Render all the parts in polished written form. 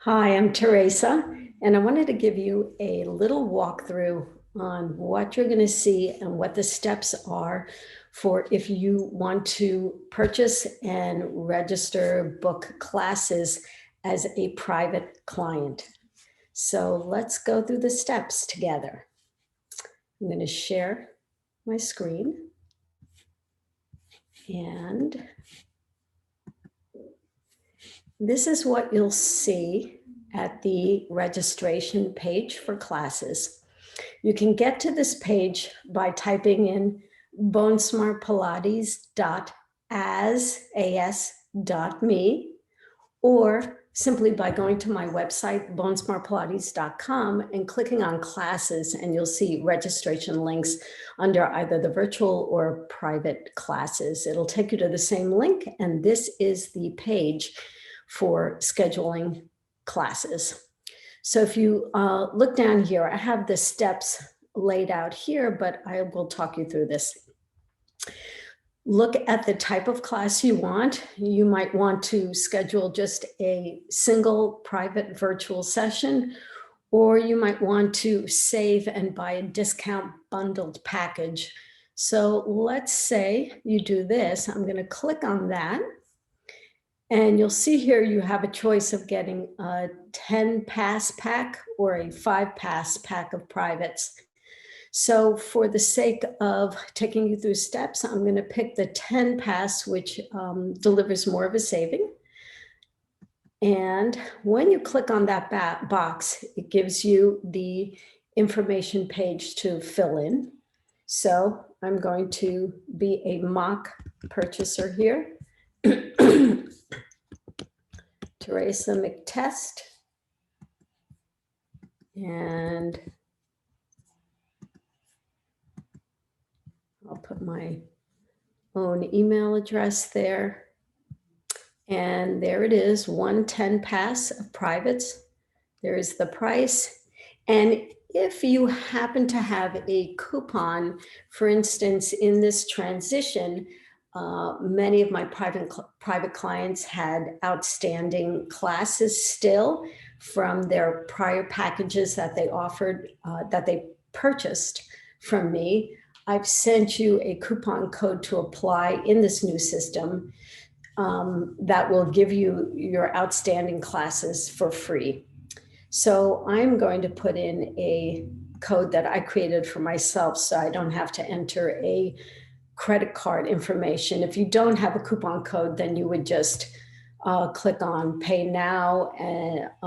Hi, I'm Teresa, and I wanted to give you a little walkthrough on what you're going to see and what the steps are for if you want to purchase and register book classes as a private client. So let's go through the steps together. I'm going to share my screen, and this is what you'll see at the registration page for classes. You can get to this page by typing in bonesmartpilates.as.me, or simply by going to my website, bonesmartpilates.com, and clicking on classes, and you'll see registration links under either the virtual or private classes. It'll take you to the same link, and this is the page for scheduling classes. So if you look down here, I have the steps laid out here, but I will talk you through this. Look at the type of class you want. You might want to schedule just a single private virtual session, or you might want to save and buy a discount bundled package. So let's say you do this. I'm going to click on that. And you'll see here you have a choice of getting a 10 pass pack or a 5 pass pack of privates. So for the sake of taking you through steps, I'm going to pick the 10 pass, which delivers more of a saving. And when you click on that box, it gives you the information page to fill in. So I'm going to be a mock purchaser here. Teresa McTest, and I'll put my own email address there. And there it is, 110 pass of privates. There is the price. And if you happen to have a coupon, for instance, in this transition, many of my private clients had outstanding classes still from their prior packages that they offered, that they purchased from me. I've sent you a coupon code to apply in this new system that will give you your outstanding classes for free. So I'm going to put in a code that I created for myself so I don't have to enter a credit card information. If you don't have a coupon code, then you would just click on pay now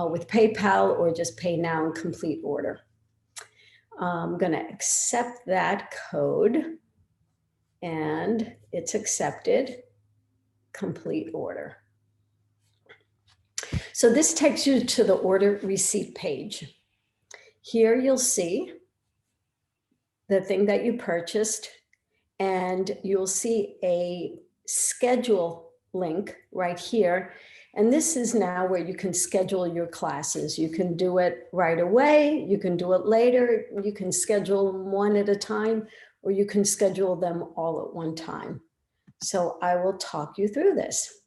with PayPal, or just pay now and complete order. I'm going to accept that code, and it's accepted. Complete order. So this takes you to the order receipt page. Here you'll see the thing that you purchased, and you'll see a schedule link right here. And this is now where you can schedule your classes. You can do it right away. You can do it later. You can schedule them one at a time, or you can schedule them all at one time. So I will talk you through this.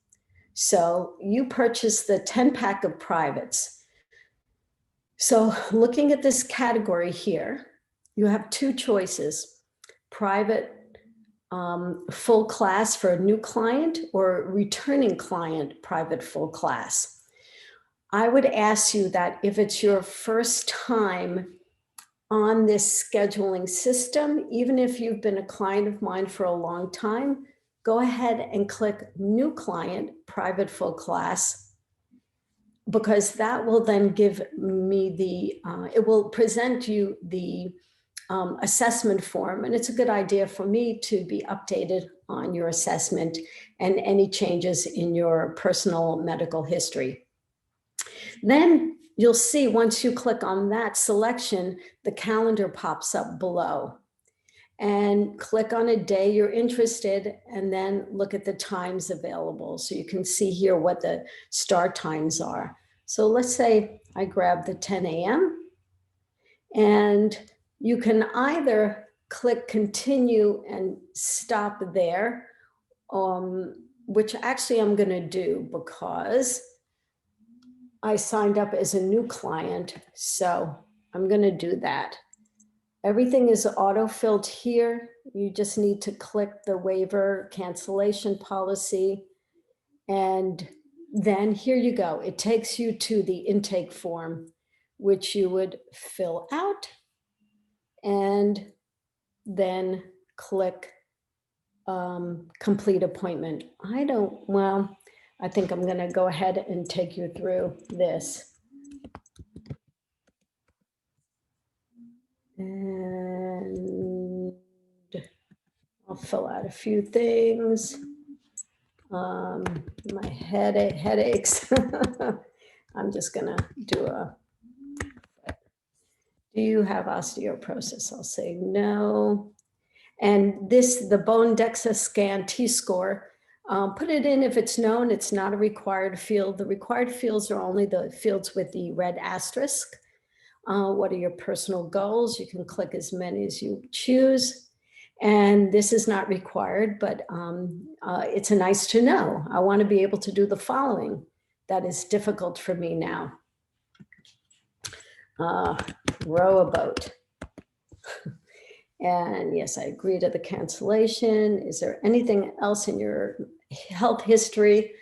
So you purchased the 10 pack of privates. So looking at this category here, you have two choices: private full class for a new client, or returning client private full class. I would ask you that if it's your first time on this scheduling system, even if you've been a client of mine for a long time, go ahead and click new client private full class, because that will then give me it will present you the assessment form, and it's a good idea for me to be updated on your assessment and any changes in your personal medical history. Then you'll see, once you click on that selection, the calendar pops up below, and click on a day you're interested, and then look at the times available. So you can see here what the start times are. So let's say I grab the 10 a.m. and you can either click continue and stop there, which actually I'm going to do, because I signed up as a new client, so I'm going to do that. Everything is auto-filled here. You just need to click the waiver cancellation policy. And then here you go. It takes you to the intake form, which you would fill out and then click complete appointment. I think I'm going to go ahead and take you through this. And I'll fill out a few things. My headaches. I'm just gonna do do you have osteoporosis? I'll say no. And the bone DEXA scan T-score, put it in if it's known. It's not a required field. The required fields are only the fields with the red asterisk. What are your personal goals? You can click as many as you choose. And this is not required, but it's a nice to know. I want to be able to do the following. That is difficult for me now. Row a boat. And yes, I agree to the cancellation. Is there anything else in your health history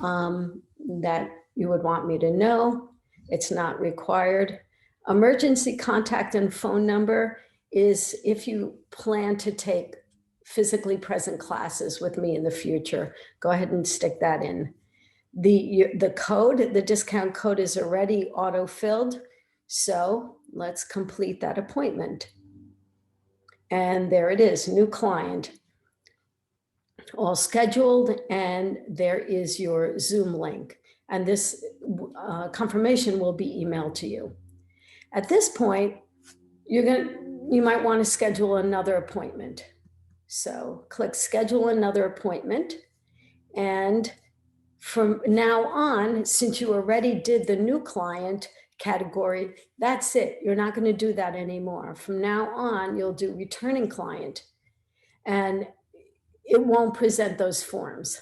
that you would want me to know? It's not required. Emergency contact and phone number is if you plan to take physically present classes with me in the future. Go ahead and stick that in. The code, the discount code is already auto-filled. So let's complete that appointment. And there it is, new client, all scheduled, and there is your Zoom link. And this confirmation will be emailed to you. At this point, you might want to schedule another appointment. So click schedule another appointment. And from now on, since you already did the new client category, that's it. You're not going to do that anymore. From now on, you'll do returning client, and it won't present those forms.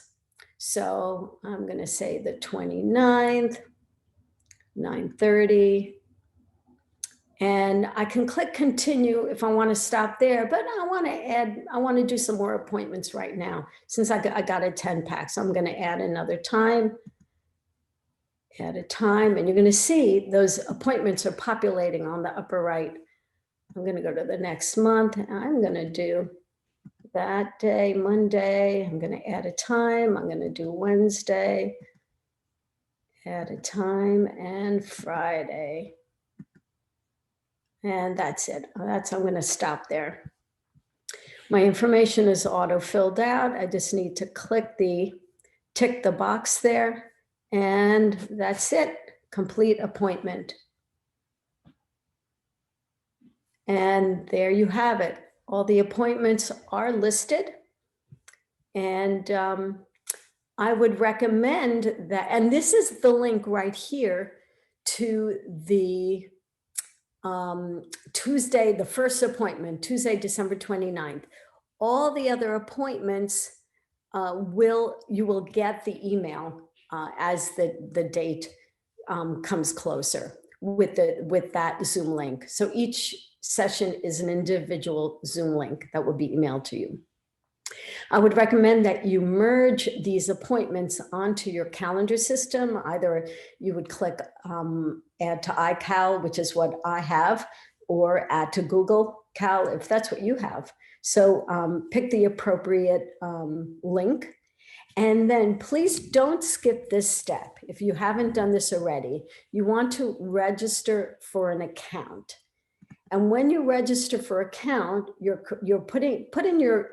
So I'm going to say the 29th, 9:30. And I can click continue if I want to stop there, but I want to do some more appointments right now since I got a 10-pack. So I'm going to add another time, and you're going to see those appointments are populating on the upper right. I'm going to go to the next month. I'm going to do that day, Monday. I'm going to add a time. I'm going to do Wednesday, add a time, and Friday. And that's it. I'm going to stop there. My information is auto filled out. I just need to tick the box there, and that's it. Complete appointment. And there you have it. All the appointments are listed. And I would recommend that, and this is the link right here to the Tuesday, the first appointment, Tuesday, December 29th. All the other appointments, you will get the email as the date comes closer with that Zoom link. So each session is an individual Zoom link that will be emailed to you. I would recommend that you merge these appointments onto your calendar system. Either you would click add to iCal, which is what I have, or add to Google Cal if that's what you have. So pick the appropriate link. And then please don't skip this step. If you haven't done this already, you want to register for an account. And when you register for account, you're put in your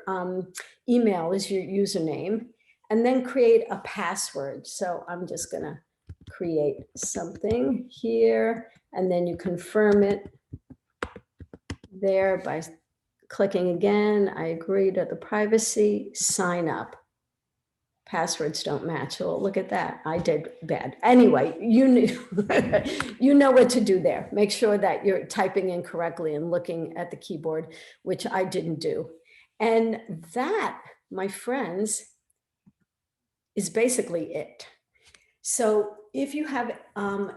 email as your username, and then create a password. So I'm just going to create something here, and then you confirm it there by clicking again. I agree to the privacy, sign up. Passwords don't match. Oh, look at that. I did bad. Anyway, you know what to do there. Make sure that you're typing in correctly and looking at the keyboard, which I didn't do. And that, my friends, is basically it. So if you have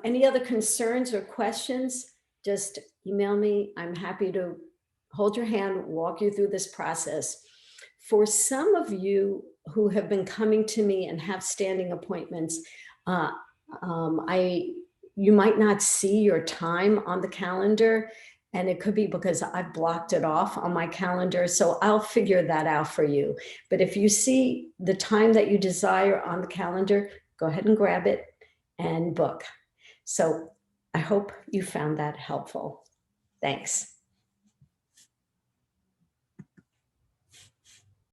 any other concerns or questions, just email me. I'm happy to hold your hand, walk you through this process. For some of you who have been coming to me and have standing appointments, uh, you might not see your time on the calendar, and it could be because I've blocked it off on my calendar. So I'll figure that out for you. But if you see the time that you desire on the calendar, go ahead and grab it and book. So I hope you found that helpful. Thanks.